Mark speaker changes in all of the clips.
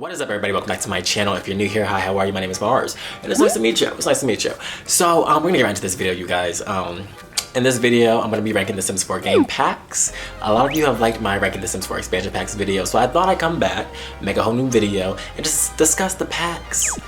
Speaker 1: What is up, everybody? Welcome back to my channel. If you're new here, hi, how are you? My name is Mars, and it's nice to meet you. It's nice to meet you. So we're gonna get right into this video, you guys. In this video, I'm gonna be ranking the Sims 4 game packs. A lot of you have liked my ranking the Sims 4 expansion packs video, so I thought I'd come back, make a whole new video, and just discuss the packs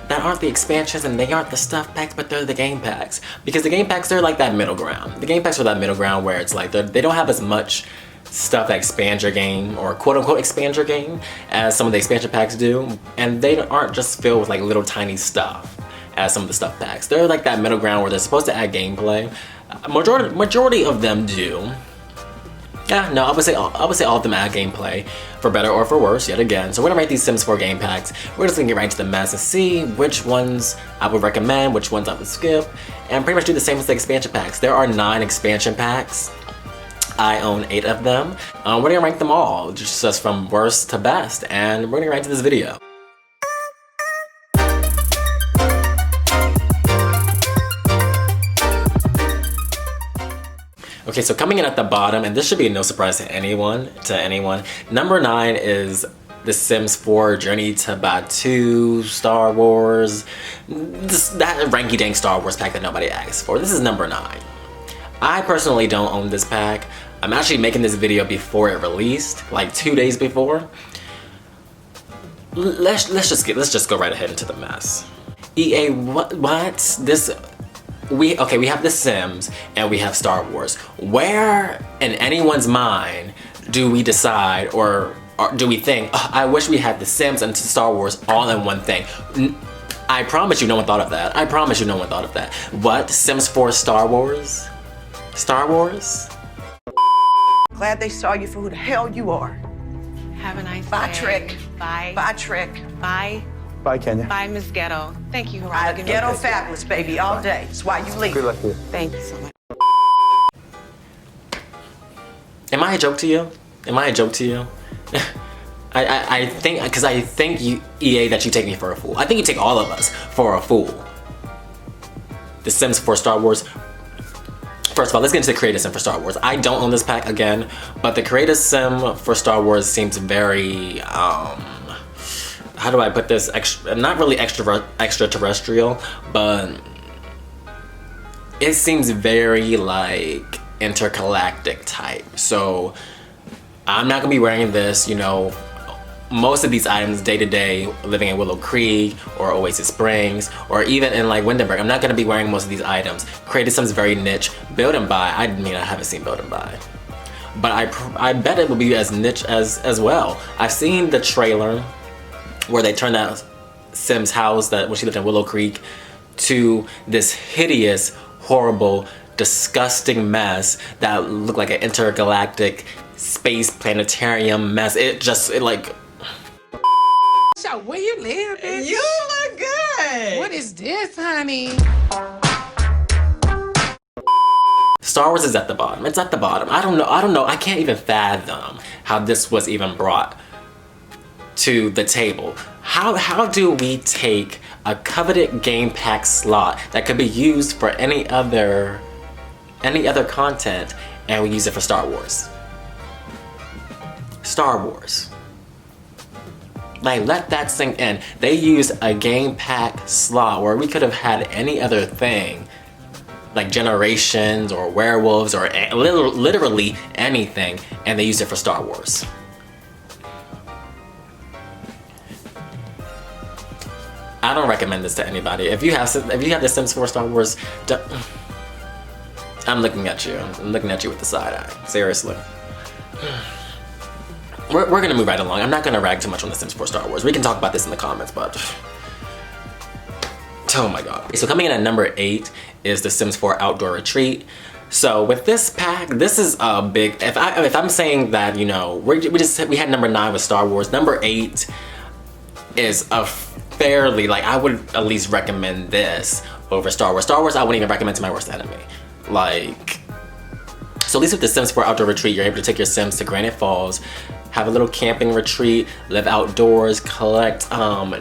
Speaker 1: that aren't the expansions and they aren't the stuff packs, but they're the game packs. Because the game packs, they're like that middle ground. The game packs are that middle ground where it's like they don't have as much stuff that expands your game, or quote-unquote expand your game, as some of the expansion packs do, and they aren't just filled with like little tiny stuff as some of the stuff packs. They're like that middle ground where they're supposed to add gameplay. Majority of them do. Yeah, no, I would say all of them add gameplay, for better or for worse, yet again. So we're gonna rate these Sims 4 game packs. We're just gonna get right into the mess and see which ones I would recommend, which ones I would skip, and pretty much do the same as the expansion packs. There are 9 expansion packs. I own 8 of them. We're gonna rank them all, just from worst to best, and we're gonna get right into this video. Okay, so coming in at the bottom, and this should be no surprise to anyone, number 9 is The Sims 4 Journey to Batuu Star Wars. That ranky-dank Star Wars pack that nobody asked for. This is number 9. I personally don't own this pack. I'm actually making this video before it released, like 2 days before. Let's just go right ahead into the mess. EA, what? We have The Sims and we have Star Wars. Where in anyone's mind do we decide, or do we think, oh, I wish we had The Sims and Star Wars all in one thing? I promise you no one thought of that. I promise you no one thought of that. What? Sims 4 Star Wars? Star Wars?
Speaker 2: Glad they saw you for who the hell you are.
Speaker 3: Have a nice
Speaker 2: Bye,
Speaker 3: day.
Speaker 2: Trick.
Speaker 3: Bye.
Speaker 2: Bye, Trick.
Speaker 3: Bye.
Speaker 4: Bye, Kenya.
Speaker 3: Bye, Miss Ghetto. Thank you,
Speaker 2: I
Speaker 3: Geraldo.
Speaker 2: ghetto fabulous, baby, all day. That's why you leave.
Speaker 4: Good luck to you.
Speaker 3: Thank you so much.
Speaker 1: Am I a joke to you? Am I a joke to you? I think you, EA, that you take me for a fool. I think you take all of us for a fool. The Sims 4 Star Wars. First of all, let's get into the Creative Sim for Star Wars. I don't own this pack again, but the Creative Sim for Star Wars seems very, how do I put this? Not really extraterrestrial, but it seems very like intergalactic type. So I'm not gonna be wearing this, you know. Most of these items day to day, living in Willow Creek or Oasis Springs, or even in like Windenburg, I'm not gonna be wearing most of these items. Creative Sim's very niche. Build and buy, I mean, I haven't seen build and buy, but I bet it will be as niche as well. I've seen the trailer where they turned that Sim's house that when she lived in Willow Creek to this hideous, horrible, disgusting mess that looked like an intergalactic space planetarium mess. It like.
Speaker 5: So where you live, bitch?
Speaker 2: You look good.
Speaker 5: What is this, honey?
Speaker 1: Star Wars is at the bottom. It's at the bottom. I don't know. I can't even fathom how this was even brought to the table. How do we take a coveted game pack slot that could be used for any other content and we use it for Star Wars? Star Wars. Like, let that sink in. They used a game pack slot where we could have had any other thing, like Generations or Werewolves or literally anything, and they used it for Star Wars. I don't recommend this to anybody. If you have the Sims 4 Star Wars, I'm looking at you. I'm looking at you with the side eye. Seriously. We're gonna move right along. I'm not gonna rag too much on the Sims 4 Star Wars. We can talk about this in the comments, but oh my god. So coming in at number 8 is the Sims 4 Outdoor Retreat. So with this pack, this is a big. If I'm saying that, you know, we had number 9 with Star Wars. Number 8 is a fairly, like, I would at least recommend this over Star Wars. Star Wars I wouldn't even recommend to my worst enemy. Like, so at least with the Sims 4 Outdoor Retreat, you're able to take your Sims to Granite Falls, have a little camping retreat, live outdoors, collect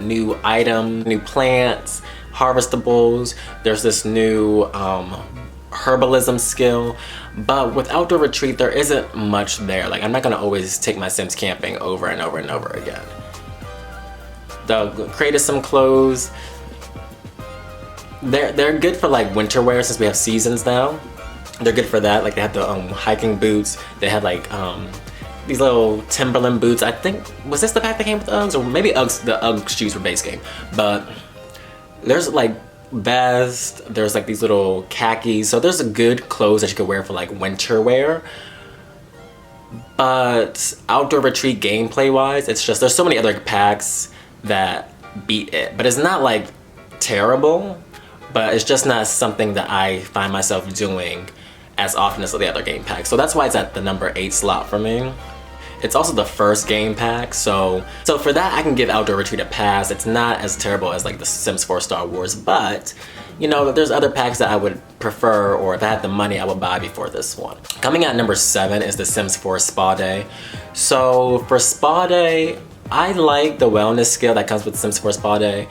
Speaker 1: new items, new plants, harvestables. There's this new herbalism skill, but with Outdoor Retreat, there isn't much there. Like, I'm not gonna always take my Sims camping over and over and over again. The Creative Sim clothes, they're good for like winter wear since we have seasons now. They're good for that. Like they have the hiking boots. They had like these little Timberland boots. I think, was this the pack that came with Uggs? Or maybe Uggs, the Ugg shoes for base game. But there's like vest, there's like these little khakis. So there's a good clothes that you could wear for like winter wear. But outdoor retreat gameplay wise, it's just, there's so many other packs that beat it. But it's not like terrible, but it's just not something that I find myself doing as often as the other game packs. So that's why it's at the number 8 slot for me. It's also the first game pack, so for that I can give Outdoor Retreat a pass. It's not as terrible as like the Sims 4 Star Wars, but you know, there's other packs that I would prefer, or if I had the money I would buy before this one. Coming at number 7 is the Sims 4 Spa Day. So for Spa Day, I like the wellness skill that comes with Sims 4 Spa Day.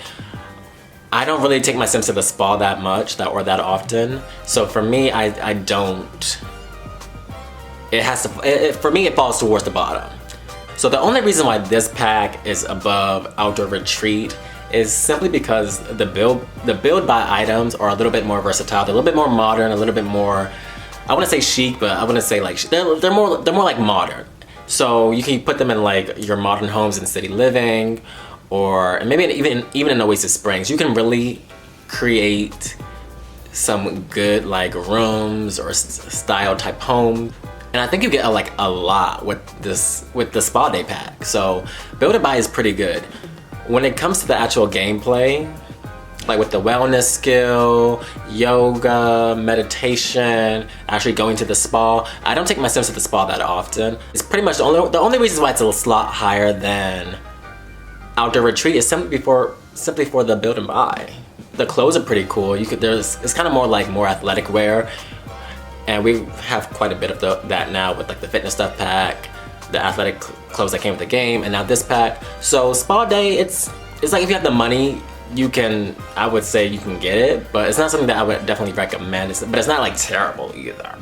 Speaker 1: I don't really take my Sims to the spa that much, that often. So for me, I don't. It has to, for me, it falls towards the bottom. So the only reason why this pack is above Outdoor Retreat is simply because the build buy items are a little bit more versatile. They're a little bit more modern, a little bit more, I want to say chic, but I wouldn't say like, they're more like modern. So you can put them in like your modern homes in city living, or maybe even in Oasis Springs. You can really create some good like rooms or style type home. And I think you get a lot with the Spa Day pack. So build and buy is pretty good. When it comes to the actual gameplay, like with the wellness skill, yoga, meditation, actually going to the spa, I don't take my Sims to the spa that often. It's pretty much the only reason why it's a slot higher than Outdoor Retreat is simply for the build and buy. The clothes are pretty cool. It's kind of more athletic wear. And we have quite a bit of that now with like the fitness stuff pack, the athletic clothes that came with the game, and now this pack. So Spa Day, it's like if you have the money, I would say you can get it, but it's not something that I would definitely recommend. But it's not like terrible either.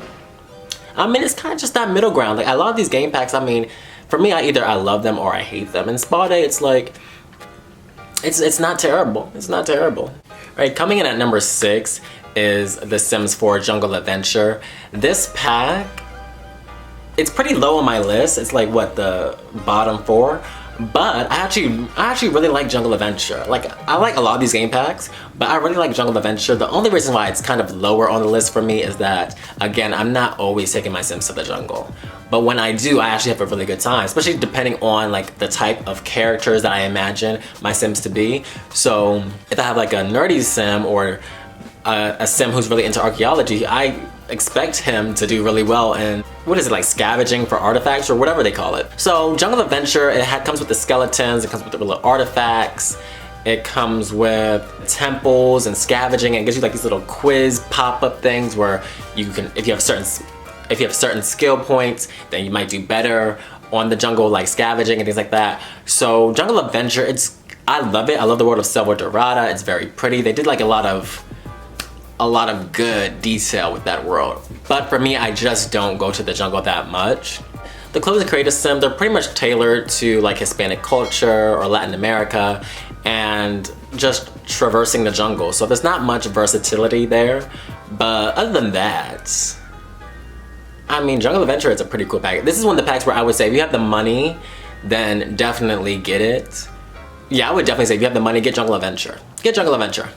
Speaker 1: I mean, it's kind of just that middle ground. Like a lot of these game packs, I mean, for me, either I love them or I hate them. And Spa Day, it's like, it's not terrible. It's not terrible. All right, coming in at number 6 is The Sims 4 Jungle Adventure. This pack, it's pretty low on my list. It's like what, the bottom 4? But I actually really like Jungle Adventure. Like, I like a lot of these game packs, but I really like Jungle Adventure. The only reason why it's kind of lower on the list for me is that, again, I'm not always taking my Sims to the jungle. But when I do, I actually have a really good time, especially depending on like the type of characters that I imagine my Sims to be. So if I have like a nerdy Sim or a Sim who's really into archaeology, I expect him to do really well in, what is it, like scavenging for artifacts or whatever they call it. So Jungle Adventure, comes with the skeletons, it comes with the little artifacts, it comes with temples and scavenging, and it gives you like these little quiz pop-up things where you can, if you have certain skill points, then you might do better on the jungle, like scavenging and things like that. So Jungle Adventure, I love it. I love the world of Selva Dorada. It's very pretty. They did like a lot of good detail with that world. But for me, I just don't go to the jungle that much. The clothes in Creative Sim, they're pretty much tailored to like Hispanic culture or Latin America and just traversing the jungle. So there's not much versatility there. But other than that, I mean, Jungle Adventure is a pretty cool pack. This is one of the packs where I would say if you have the money, then definitely get it. Yeah, I would definitely say if you have the money, get Jungle Adventure. Get Jungle Adventure.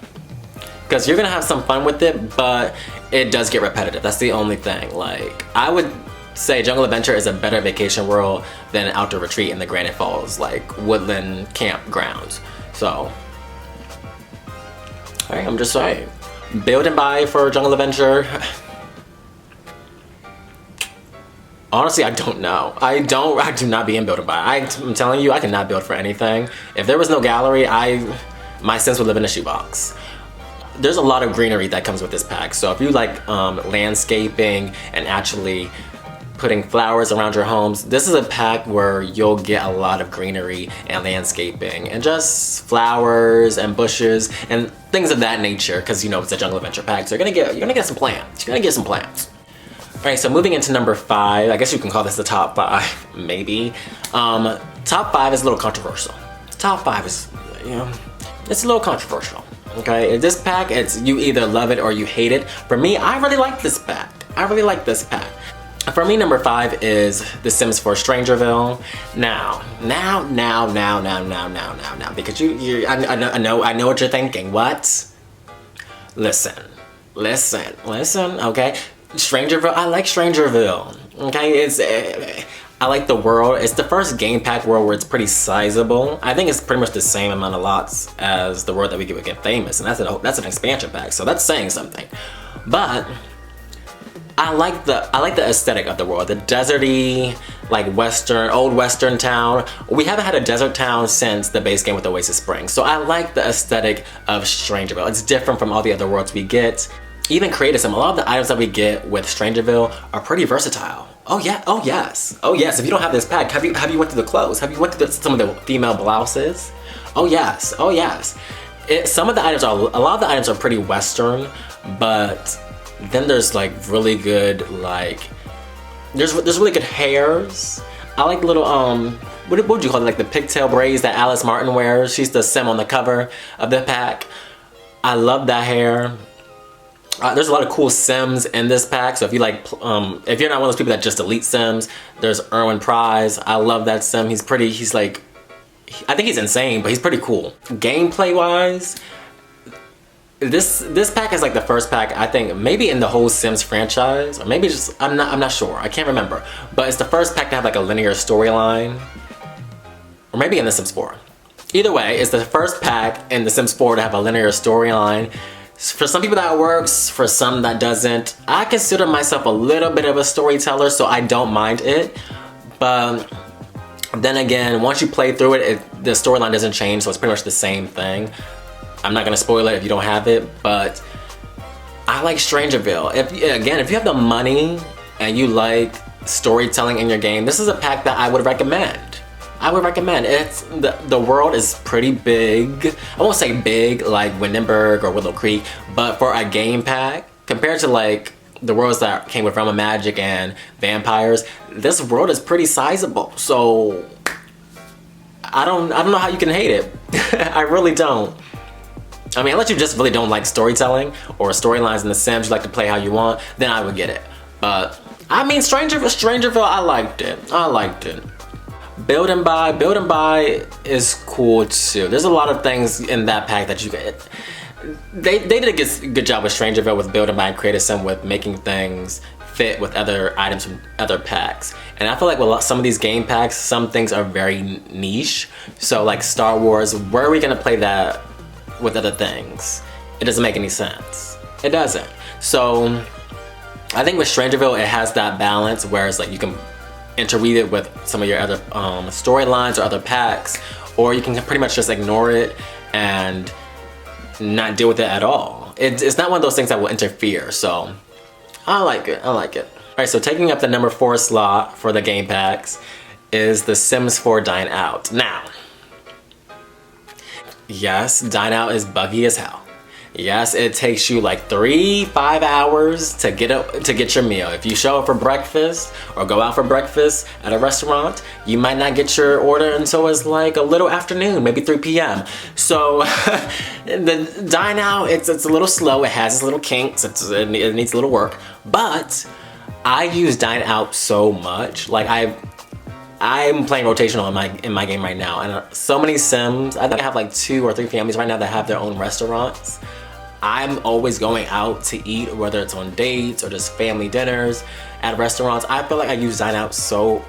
Speaker 1: Because you're gonna have some fun with it, but it does get repetitive. That's the only thing. Like, I would say Jungle Adventure is a better vacation world than Outdoor Retreat in the Granite Falls, like woodland campgrounds. So, alright, I'm just saying. Build and buy for Jungle Adventure. Honestly, I don't know. I do not be in build and buy. I'm telling you, I cannot build for anything. If there was no gallery, my Sims would live in a shoebox. There's a lot of greenery that comes with this pack. So if you like landscaping and actually putting flowers around your homes, this is a pack where you'll get a lot of greenery and landscaping and just flowers and bushes and things of that nature, because you know it's a Jungle Adventure pack. So you're gonna get some plants. You're gonna get some plants. Alright, so moving into number 5, I guess you can call this the top 5, maybe. Top 5 is a little controversial. Top 5 is, it's a little controversial. Okay, this pack, it's you either love it or you hate it. For me, I really like this pack. For me, number 5 is The Sims 4 Strangerville. Now, because I know what you're thinking. What? Listen, okay? Strangerville, I like Strangerville. Okay, I like the world. It's the first game pack world where it's pretty sizable. I think it's pretty much the same amount of lots as the world that we get with Get Famous, and that's an expansion pack, so that's saying something. But I like the aesthetic of the world, the deserty, like old western town. We haven't had a desert town since the base game with Oasis Springs, so I like the aesthetic of Strangerville. It's different from all the other worlds we get. Even Creative Sim, a lot of the items that we get with Strangerville are pretty versatile. Oh yeah, oh yes. If you don't have this pack, have you went through the clothes? Have you went through some of the female blouses? Oh yes. A lot of the items are pretty western, but then there's like really good, like, there's really good hairs. I like little, what would you call it, like the pigtail braids that Alice Martin wears. She's the sim on the cover of the pack. I love that hair. There's a lot of cool Sims in this pack, so if you like, if you're not one of those people that just delete Sims, there's Erwin Prize. I love that Sim. He's like, I think he's insane, but he's pretty cool. Gameplay wise, this pack is like the first pack, I think, maybe in the whole Sims franchise, or maybe just, I'm not sure, I can't remember, but it's the first pack to have like a linear storyline, or maybe in The Sims 4. Either way, it's the first pack in The Sims 4 to have a linear storyline. For some people that works, for some that doesn't. I consider myself a little bit of a storyteller, so I don't mind it. But then again, once you play through it, the storyline doesn't change, so it's pretty much the same thing. I'm not gonna spoil it if you don't have it, but I like Strangerville. If you have the money and you like storytelling in your game, this is a pack that I would recommend. It's the world is pretty big. I won't say big like Windenburg or Willow Creek, but for a game pack, compared to like the worlds that came with Realm of Magic and Vampires, this world is pretty sizable. So I don't know how you can hate it. I really don't. I mean, unless you just really don't like storytelling or storylines in The Sims, you like to play how you want, then I would get it. But I mean, Strangerville, I liked it. Build and buy is cool too. There's a lot of things in that pack that you get. They did a good job with Strangerville with Build and Buy and Create a Sim with making things fit with other items from other packs. And I feel like with some of these game packs, some things are very niche. So like Star Wars, where are we gonna play that with other things? It doesn't make any sense. It doesn't. So I think with Strangerville, it has that balance where it's like you can interweave it with some of your other storylines or other packs, or you can pretty much just ignore it and not deal with it at all. It's not one of those things that will interfere, so I like it. Alright, so taking up the number 4 slot for the game packs is The Sims 4 Dine Out. Now, yes, Dine Out is buggy as hell. Yes, it takes you like 3-5 hours to get your meal. If you show up for breakfast or go out for breakfast at a restaurant, you might not get your order until it's like a little afternoon, maybe 3 p.m. So the Dine Out, it's a little slow. It has its little kinks. It needs a little work. But I use Dine Out so much. Like I'm playing rotational in my game right now, and so many Sims. I think I have like 2 or 3 families right now that have their own restaurants. I'm always going out to eat, whether it's on dates or just family dinners at restaurants. I feel like I use Dine Out so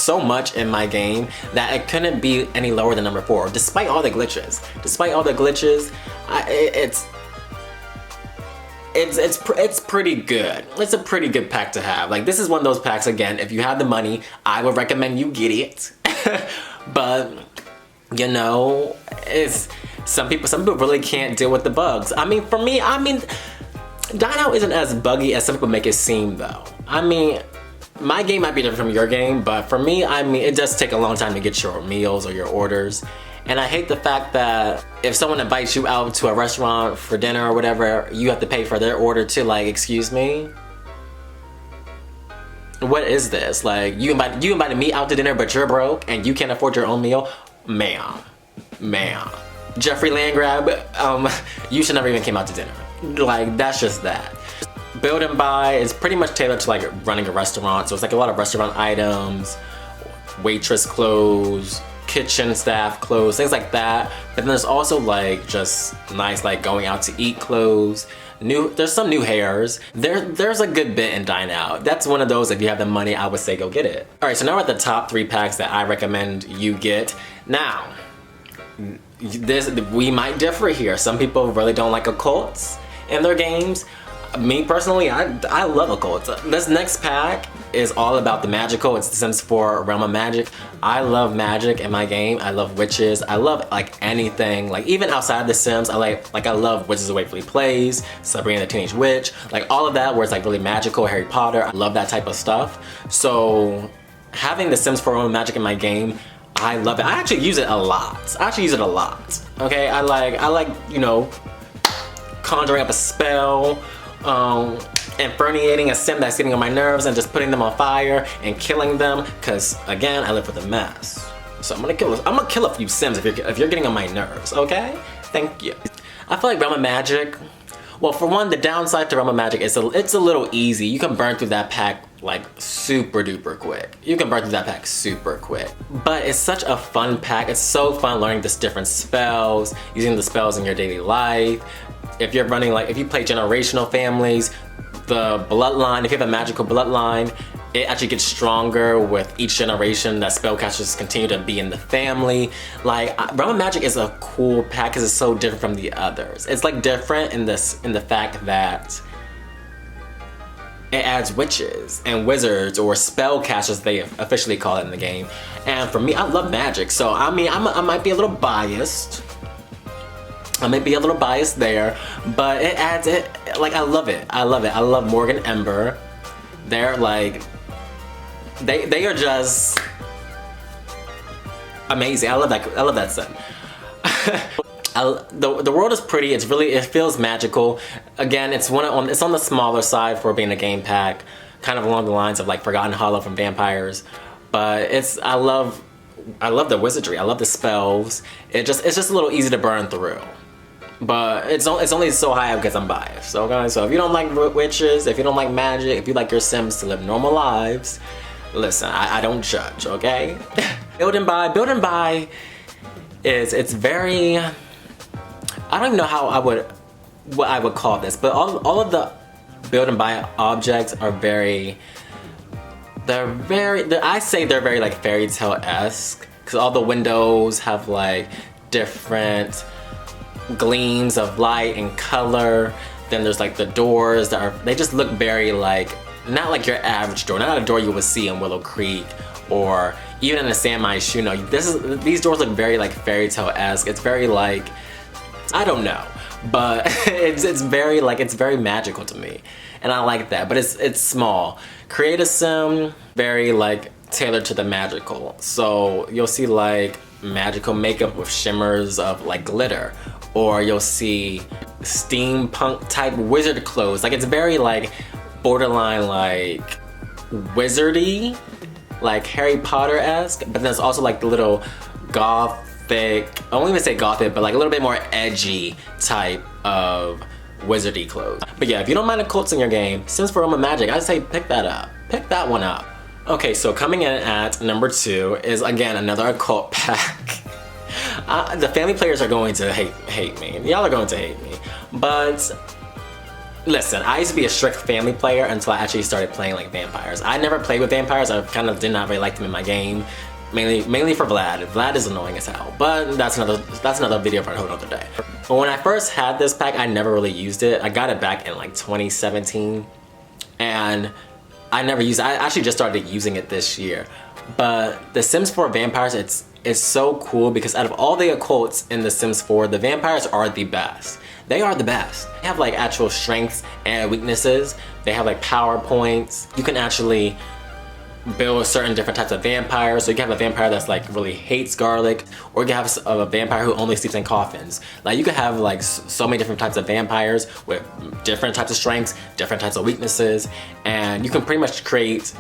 Speaker 1: much in my game that it couldn't be any lower than number 4, despite all the glitches. It's pretty good. It's a pretty good pack to have. Like, this is one of those packs, again, if you have the money, I would recommend you get it. But, you know, some people really can't deal with the bugs. I mean, for me, Dine Out isn't as buggy as some people make it seem, though. I mean, my game might be different from your game, but for me, it does take a long time to get your meals or your orders. And I hate the fact that if someone invites you out to a restaurant for dinner or whatever, you have to pay for their order too. Like, excuse me? What is this? Like, you invited me out to dinner, but you're broke and you can't afford your own meal? Ma'am. Jeffrey Landgrab, you should never even came out to dinner. Like, that's just that. Build and Buy is pretty much tailored to like running a restaurant. So it's like a lot of restaurant items, waitress clothes, kitchen staff clothes, things like that. But then there's also like just nice like going out to eat clothes. There's some new hairs. There's a good bit in Dine Out. That's one of those, if you have the money, I would say go get it. All right, so now we're at the top 3 packs that I recommend you get. Now, we might differ here. Some people really don't like occults in their games. Me personally, I love occults. This next pack is all about the magical. It's The Sims 4 Realm of Magic. I love magic in my game. I love witches. I love like anything. Like even outside The Sims, I love Wizards of Waverly Place, Sabrina the Teenage Witch, like all of that where it's like really magical, Harry Potter. I love that type of stuff. So having The Sims 4 Realm of Magic in my game, I love it. I actually use it a lot. Okay, I like, you know, conjuring up a spell, infernating a sim that's getting on my nerves and just putting them on fire and killing them, because again, I live with a mess. So I'm gonna kill a few sims if you're getting on my nerves, okay? Thank you. I feel like Realm of Magic, well, for one, the downside to Realm of Magic is it's a little easy. You can burn through that pack like super duper quick. But it's such a fun pack. It's so fun learning this different spells, using the spells in your daily life. If you're running if you play generational families, the bloodline, if you have a magical bloodline, it actually gets stronger with each generation that spellcasters continue to be in the family. Like, Realm of Magic is a cool pack because it's so different from the others. It's like different in the fact that it adds witches and wizards, or spellcasters they officially call it in the game. And for me, I love magic, so I mean, I might be a little biased. There, but it adds it, like, I love it. I love Morgan Ember. They're like, they are just amazing. I love that set. The world is pretty. It feels magical. Again, it's on the smaller side for being a game pack, kind of along the lines of like Forgotten Hollow from Vampires. But I love the wizardry. I love the spells. It's just a little easy to burn through. But it's only so high up because I'm biased. Okay, so if you don't like witches, if you don't like magic, if you like your Sims to live normal lives, listen, I don't judge. Okay. Build and Buy it's very, I don't even know what I would call this, but all of the Build and Buy objects are I say they're very like fairy tale-esque, because all the windows have like different gleams of light and color. Then there's like the doors they just look very like, not like your average door, not a door you would see in Willow Creek or even in a San Maishu. You know, these doors look very like fairy tale-esque. It's very like, I don't know, but it's very magical to me, and I like that. But it's small. Create a sim, very like tailored to the magical. So you'll see like magical makeup with shimmers of like glitter, or you'll see steampunk type wizard clothes. Like, it's very like borderline like wizardy, like Harry Potter-esque, but then there's also like the little gothic, I won't even say gothic, but like a little bit more edgy type of wizardy clothes. But yeah, if you don't mind occults in your game, Sims 4 Realm of Magic, I'd say pick that up. Pick that one up. Okay, so coming in at number 2 is again another occult pack. The family players are going to hate me. Y'all are going to hate me. But listen, I used to be a strict family player until I actually started playing like vampires. I never played with vampires. I kind of did not really like them in my game. Mainly for Vlad. Vlad is annoying as hell. But that's another video for a whole other day. But when I first had this pack, I never really used it. I got it back in like 2017. And I never used it. I actually just started using it this year. But The Sims 4 Vampires, it's so cool because out of all the occults in The Sims 4, the vampires are the best. They are the best. They have like actual strengths and weaknesses. They have like power points. You can actually build certain different types of vampires. So you can have a vampire that's like really hates garlic, or you can have a vampire who only sleeps in coffins. Like, you can have like so many different types of vampires with different types of strengths, different types of weaknesses, and you can pretty much create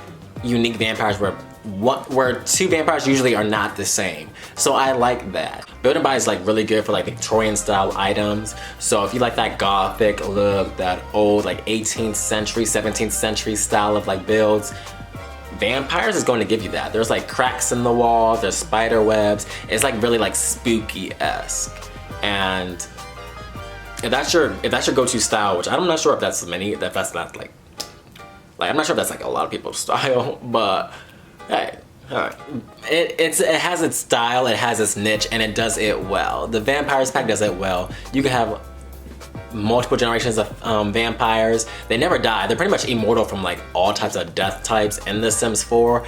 Speaker 1: unique vampires where two vampires usually are not the same. So I like that. Build and Buy is like really good for like Victorian style items. So if you like that gothic look, that old like 18th century, 17th century style of like builds, Vampires is going to give you that. There's like cracks in the wall, there's spider webs. It's like really like spooky-esque. And if that's your go-to style, which I'm not sure if that's not like I'm not sure if that's like a lot of people's style, but hey, alright. It has its style, it has its niche, and it does it well. The Vampires pack does it well. You can have multiple generations of vampires. They never die. They're pretty much immortal from like all types of death types in The Sims 4.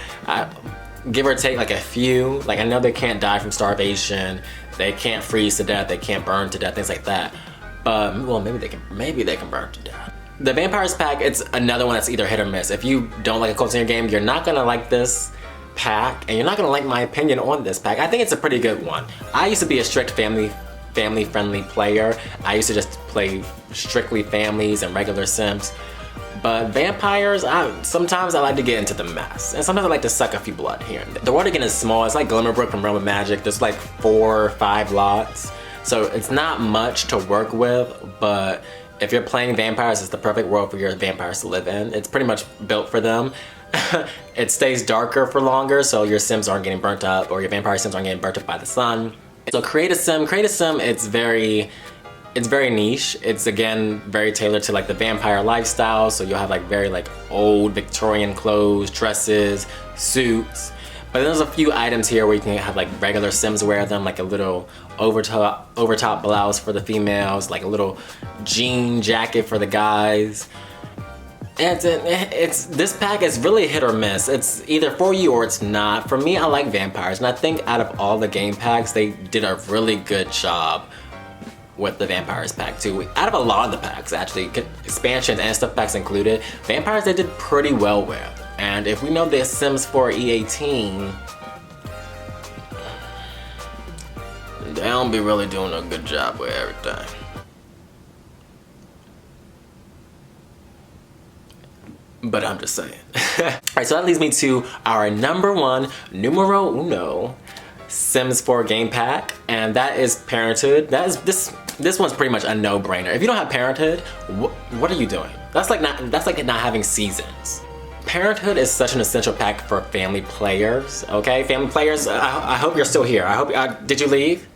Speaker 1: Give or take like a few. Like I know they can't die from starvation. They can't freeze to death. They can't burn to death. Things like that. But well, maybe they can burn to death. The Vampires pack, it's another one that's either hit or miss. If you don't like a cult in your game, you're not gonna like this pack, and you're not gonna like my opinion on this pack. I think it's a pretty good one. I used to be a strict family-friendly player. I used to just play strictly families and regular Sims. But vampires, sometimes I like to get into the mess. And sometimes I like to suck a few blood here and there. The world again is small. It's like Glimmerbrook from Realm of Magic. There's like 4 or 5 lots. So it's not much to work with, but if you're playing vampires, it's the perfect world for your vampires to live in. It's pretty much built for them. It stays darker for longer, so your Sims aren't getting burnt up, or your vampire Sims aren't getting burnt up by the sun. So create a sim, it's very niche. It's again very tailored to like the vampire lifestyle. So you'll have like very like old Victorian clothes, dresses, suits. But there's a few items here where you can have like regular Sims wear them, like a little overtop blouse for the females, like a little jean jacket for the guys. This pack is really hit or miss. It's either for you or it's not. For me, I like vampires, and I think out of all the game packs, they did a really good job with the Vampires pack too. Out of a lot of the packs, actually, expansions and stuff packs included, Vampires they did pretty well with. And if we know the Sims 4 E18, they don't be really doing a good job with everything. But I'm just saying. Alright, so that leads me to our numero uno Sims 4 game pack, and that is Parenthood. This one's pretty much a no-brainer. If you don't have Parenthood, what are you doing? That's like not having seasons. Parenthood is such an essential pack for family players. Okay, family players. I hope you're still here. I hope. Did you leave?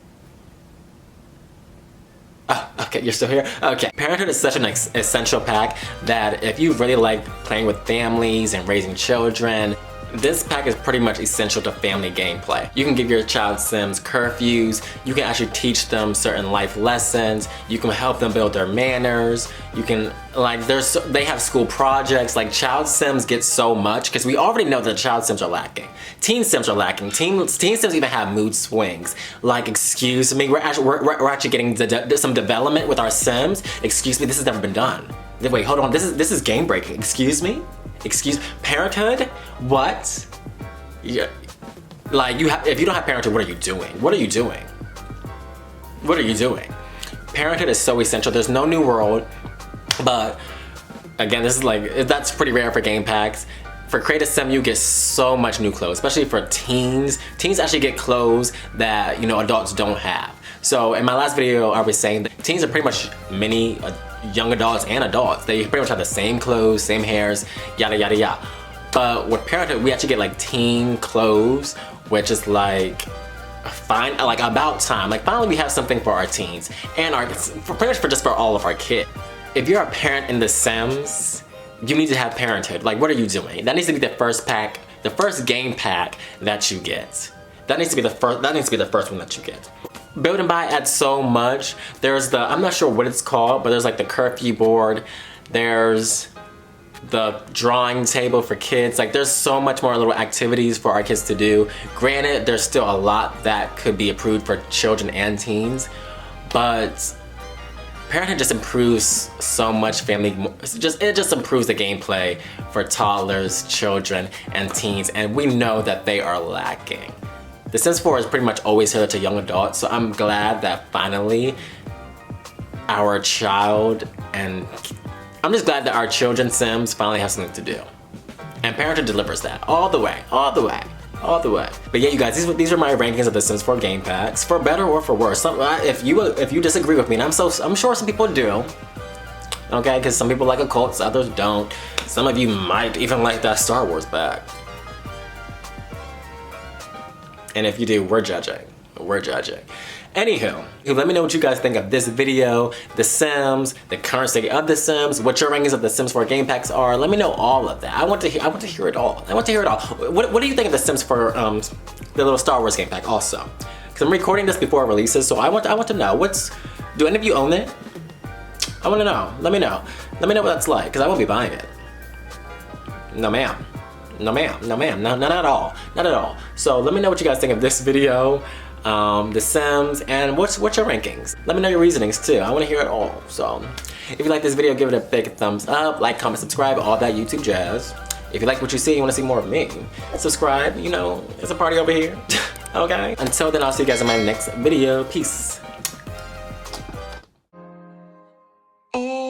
Speaker 1: Oh, okay, you're still here? Okay. Parenthood is such an essential pack that if you really like playing with families and raising children, this pack is pretty much essential to family gameplay. You can give your child Sims curfews, you can actually teach them certain life lessons, you can help them build their manners, you can, like, they have school projects, like child Sims get so much, because we already know that child Sims are lacking. Teen Sims are lacking. Teen Sims even have mood swings. Like, excuse me, we're actually getting some development with our Sims. Excuse me, this has never been done. Wait, hold on, this is game breaking. Excuse me? Parenthood? What? Yeah. Like, if you don't have Parenthood, what are you doing? What are you doing? What are you doing? Parenthood is so essential. There's no new world, but again, this is like, that's pretty rare for game packs. For Create a Sim, you get so much new clothes, especially for teens. Teens actually get clothes that, you know, adults don't have. So in my last video, I was saying that teens are pretty much mini young adults and adults. They pretty much have the same clothes, same hairs, yada yada yada. But with Parenthood, we actually get like teen clothes, which is like fine, like about time. Like finally we have something for our teens and pretty much just for all of our kids. If you're a parent in The Sims, you need to have Parenthood. Like, what are you doing? That needs to be the first pack, the first game pack that you get. That needs to be the first one that you get. Build and Buy adds so much. There's I'm not sure what it's called, but there's like the curfew board. There's the drawing table for kids. Like, there's so much more little activities for our kids to do. Granted, there's still a lot that could be approved for children and teens, but Parenthood just improves so much it just improves the gameplay for toddlers, children, and teens, and we know that they are lacking. The Sims 4 is pretty much always tailored to young adults, so I'm glad that finally I'm just glad that our children's Sims finally have something to do. And Parenthood delivers that all the way, all the way. All the way. But yeah, you guys, these are my rankings of the Sims 4 game packs, for better or for worse. If you disagree with me, and I'm sure some people do, okay, because some people like occults, others don't. Some of you might even like that Star Wars pack. And if you do, we're judging. We're judging. Anywho, let me know what you guys think of this video, The Sims, the current state of The Sims, what your rankings of the Sims 4 game packs are. Let me know all of that. I want to hear it all. I want to hear it all. What do you think of the Sims 4, the little Star Wars game pack also? Because I'm recording this before it releases, so I want to know, do any of you own it? I want to know. Let me know. Let me know what that's like, because I won't be buying it. No ma'am. No ma'am. No ma'am. No, not at all. Not at all. So let me know what you guys think of this video. The Sims, and what's your rankings? Let me know your reasonings too. I want to hear it all. So if you like this video, give it a big thumbs up, like, comment, subscribe, all that YouTube jazz. If you like what you see, you want to see more of me, subscribe. You know, it's a party over here. Okay? Until then, I'll see you guys in my next video. Peace.
Speaker 4: Oh.